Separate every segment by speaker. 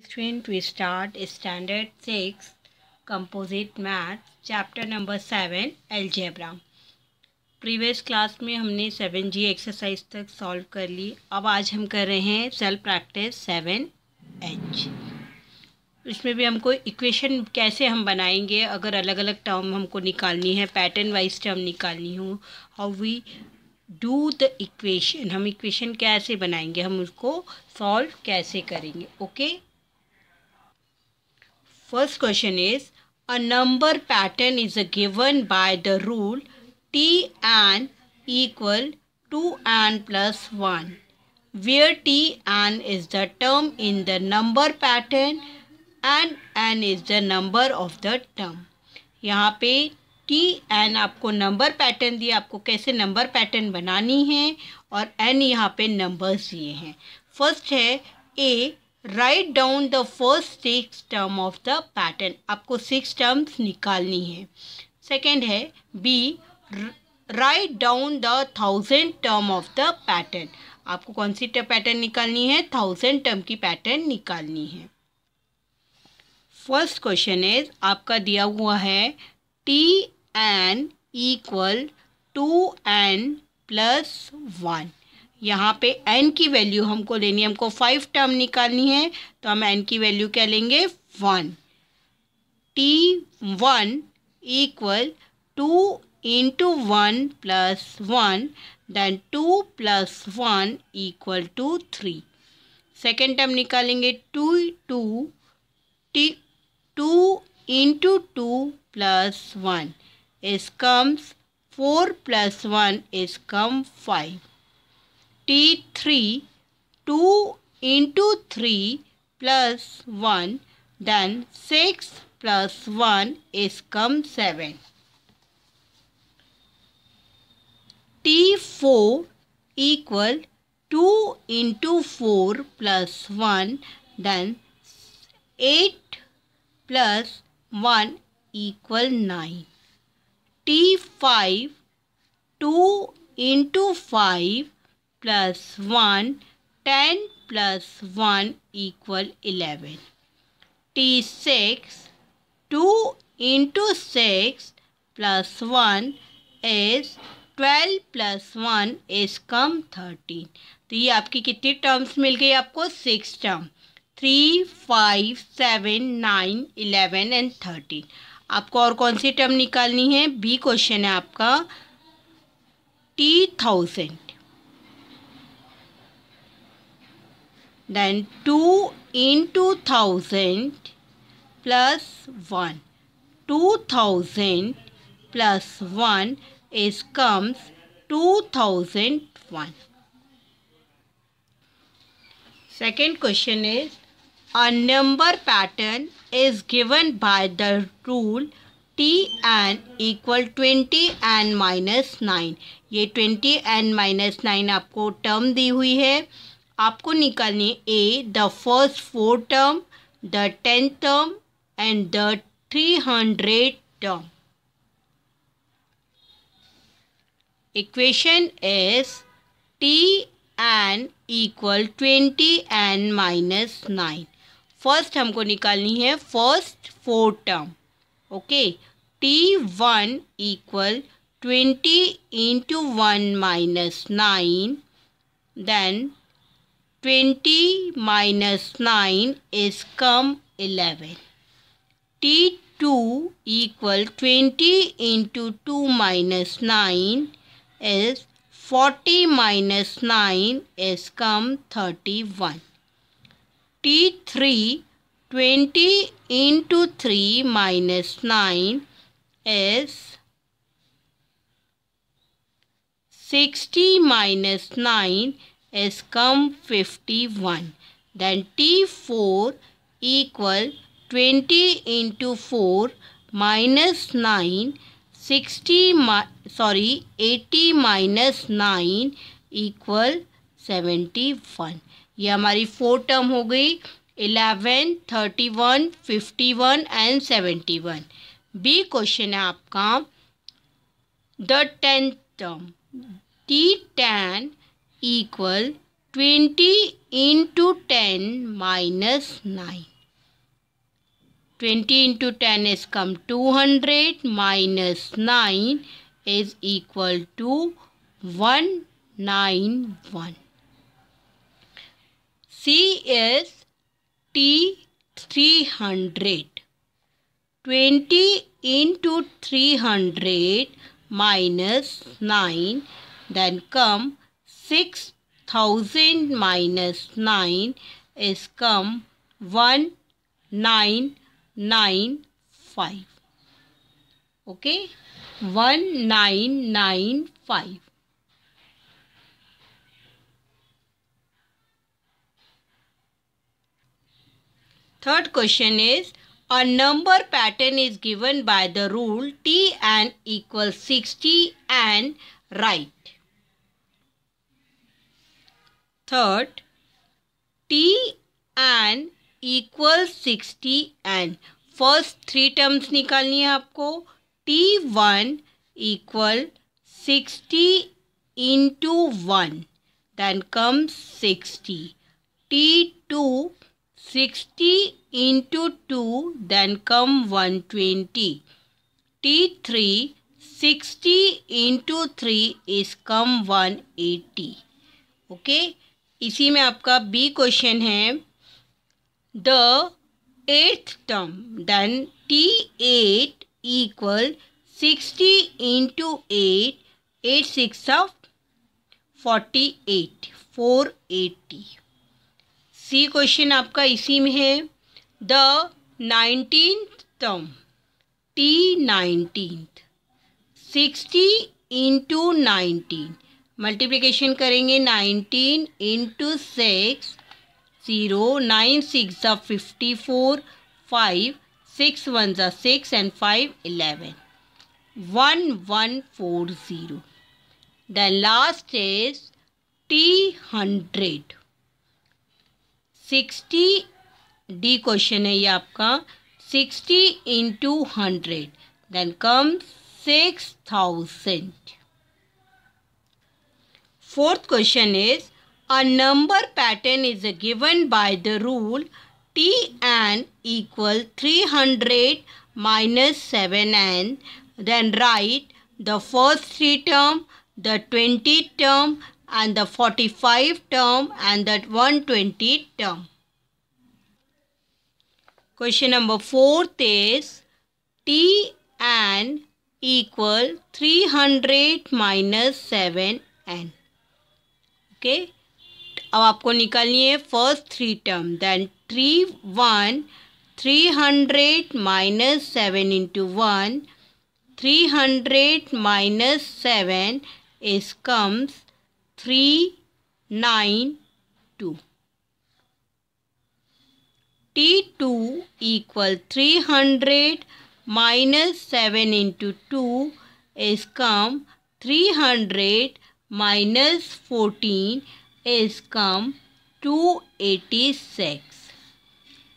Speaker 1: student, we start standard 6 composite math chapter number 7 algebra। Previous class में हमने 7G exercise तक solve कर ली। अब आज हम कर रहे हैं सेल्फ प्रैक्टिस 7H। इसमें भी हमको इक्वेशन कैसे हम बनाएंगे, अगर अलग अलग टर्म हमको निकालनी है, पैटर्न वाइज टर्म निकालनी हो, how we do the equation, हम इक्वेशन कैसे बनाएंगे, हम उसको सॉल्व कैसे करेंगे। Okay, first question is a number pattern is given by the rule Tn equal 2n plus 1, where Tn is the term in the number pattern and n is the number of the term। यहाँ पे Tn आपको number pattern दिया, आपको कैसे number pattern बनानी है, और n यहाँ पे नंबर्स दिए हैं। फर्स्ट है A, write down the first 6 term of the pattern, आपको 6 टर्म्स निकालनी है। सेकेंड है B, write down the 1000 term of the pattern, आपको कौन सी पैटर्न निकालनी है, 1000 टर्म की पैटर्न निकालनी है। फर्स्ट क्वेश्चन इज आपका दिया हुआ है Tn इक्वल 2n प्लस 1। यहाँ पे n की वैल्यू हमको लेनी है, हमको 5 टर्म निकालनी है, तो हम n की वैल्यू क्या लेंगे, 1। T1 equal 2 into 1 plus 1, then 2 plus 1 equal to 3। Second term निकालेंगे 2 into 2 plus 1 is comes 4 plus 1 is come 5। T3 2 into 3 plus 1, then 6 plus 1 is come 7। T4 equal 2 into 4 plus 1, then 8 plus 1 equal 9। T5 2 into 5 plus 1, 10 plus 1 equal 11। T6 2 into 6 plus 1 is 12 plus 1 is come 13। तो ये आपकी कितनी terms मिल गई, आपको 6 term, 3, 5, 7, 9, 11 and 13। आपको और कौन सी term निकालनी है, बी क्वेश्चन है आपका T1000, then 2 into 1000 plus 1, 2000 plus 1 is comes 2001। Second question is a number pattern is given by the rule Tn equal 20n minus 9। ये 20n minus 9 आपको टर्म दी हुई है, आपको निकालनी A the first 4 term, the 10th term and the 300 term। Equation is Tn equal 20n minus 9। First हमको निकालनी है first 4 term. Okay, T1 equal 20 into 1 minus 9, then 20 minus 9 is come 11। T2 equal 20 into 2 minus 9 is 40 minus 9 is come 31। T3 20 into 3 minus 9 is 60 minus 9 is come 51। Then T4 equal 20 into 4 minus 9, 80 minus 9 equal 71। ये हमारी 4 term हो गई, 11, 31, 51 and 71। B question है आपका the 10th term, T10 equal 20 into 10 minus 9। 20 into 10 is come 200 minus 9 is equal to 191. C is T 300. 20 into 300 minus 9, then come 6000 minus 9 is come 1995. Okay, 1995. Third question is, a number pattern is given by the rule Tn equals 60 and write. Third, Tn equals 60 and first three terms निकालनी है आपको. T1 equal 60 into 1, then comes 60. T2 60 into 2, then come 120. T3 60 into 3 is come 180. Okay, इसी में आपका B question है. The eighth term, then T8 equal 60 into 8, 8 6 of 48, 480. C question आपका इसी में है. The 19th term T19, 60 into 19, multiplication करेंगे 19 into 6, 0, 9 6 are 54, 5, 6 1s are 6 and 5 11, 1140. The last is T100. 60 D question है ये आपका. 60 into 100, then comes 6000. Fourth question is, a number pattern is given by the rule Tn equal 300 minus 7n. Then write the first three term, the 20 term, and the 45 term, and that 120 term. Question number 4 is, Tn equal 300 minus 7n. Okay, अब आपको निकालनी है first three term. Then 300 minus 7 into 1, 300 minus 7 is comes 392. T2 equal 300 minus 7 into 2 is come 300 minus 14 is come 286.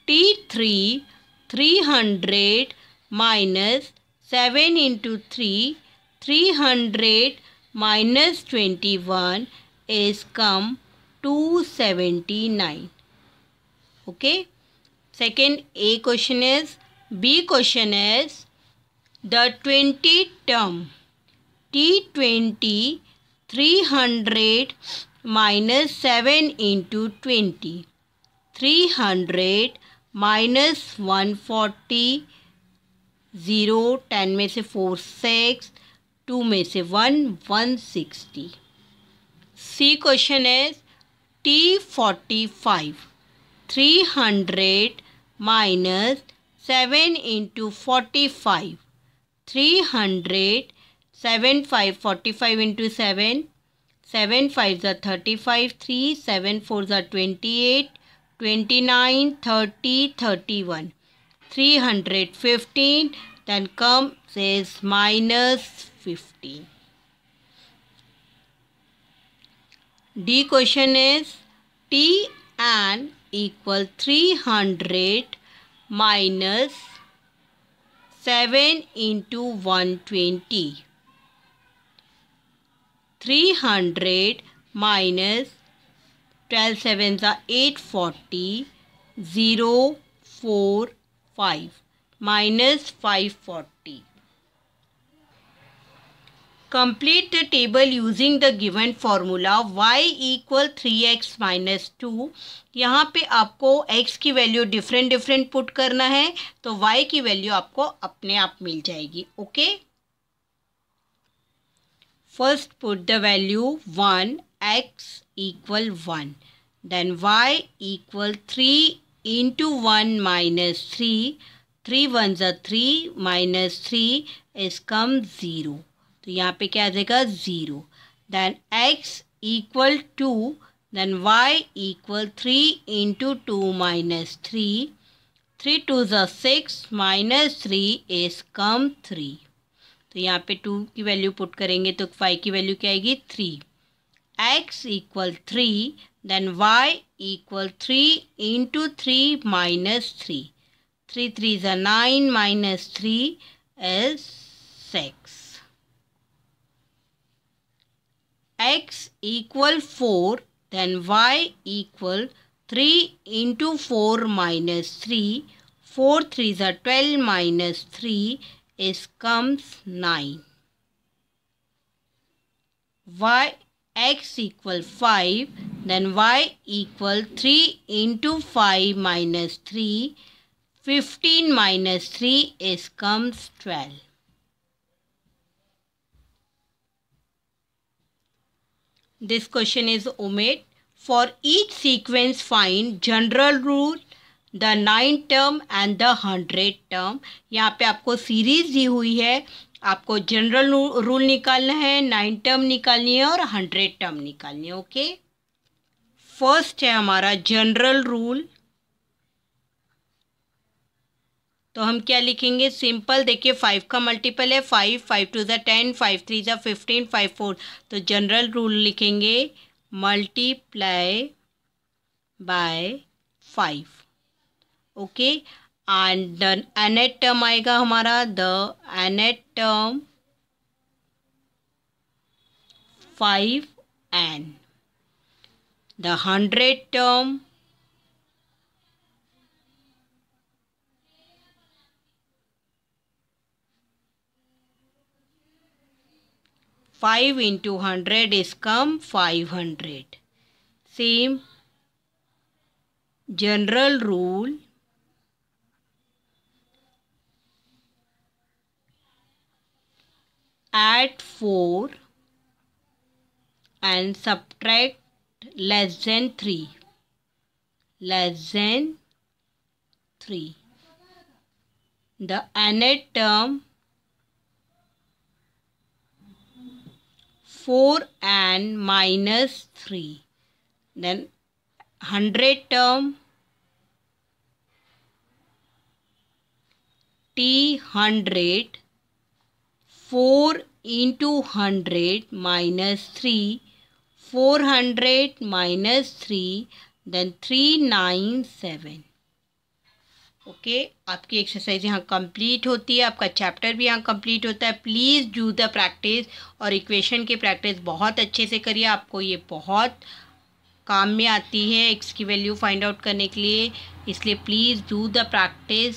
Speaker 1: T3 300 minus 7 into 3, 300 minus 21 is come 279. Okay. Second A question is. B question is, the 20 term T20 300 minus 7 into 20, 300 minus 140, 0, 10 में से 4 6, 2 में से 1 160. C question is, T45 300 minus 7 into 45, 300, 7 5 45 into 7, 7 5s are 35, 3 7 4s are 28, 29 30 31, 315, then comes is minus 15. D question is, Tn equal 300 minus 7 into 120. 300 minus 12 sevens are 840, 0 4 5. minus 540. Complete the table using the given formula y equal 3x minus 2. यहाँ पे आपको x की value different put करना है, तो y की value आपको अपने आप मिल जाएगी. Okay, first put the value 1, x equal 1, then y equal 3 into 1 minus 3, 3 ones are 3 minus 3 is come 0. तो यहाँ पे क्या आ जाएगा 0. Then x equal 2, then y equal 3 into 2 minus 3, 3 2s are 6 minus 3 is come 3. तो यहाँ पे 2 की वैल्यू पुट करेंगे तो y की वैल्यू क्या आएगी 3. x equal 3, then y equal 3 into 3 minus 3, 3 3s are 9 minus 3 is 6. x equal 4, then y equal 3 into 4 minus 3, 4 3s are 12 minus 3 is comes 9. X equal 5, then y equal 3 into 5 minus 3, 15 minus 3 is comes 12. This question is omit. For each sequence find general rule, the 9 term and the 100 term. यहाँ पे आपको series दी हुई है, आपको general rule निकालना है, 9 term निकालनी है और 100 टर्म निकालनी है. ओके, फर्स्ट है हमारा जनरल रूल. तो हम क्या लिखेंगे, सिंपल. देखिए 5 का मल्टीपल है 5, 5 2 ज़ा 10, 5 3 ज़ा 15, 5 4. तो जनरल रूल लिखेंगे multiply by 5. Okay, and the nth term आएगा हमारा, the nth term 5n. The 100 term 5 into 100 is come 500. Same general rule. Add 4 and subtract less than 3. Less than 3. The nth term 4n minus 3. Then 100 term t100, 4 into 100 minus 3, 400 minus 3, then 397. Okay, आपकी exercise यहाँ complete होती है, आपका chapter भी यहाँ complete होता है. Please do the practice, और इक्वेशन की प्रैक्टिस बहुत अच्छे से करिए, आपको ये बहुत काम में आती है एक्स की वैल्यू फाइंड आउट करने के लिए. इसलिए प्लीज़ डू द प्रैक्टिस.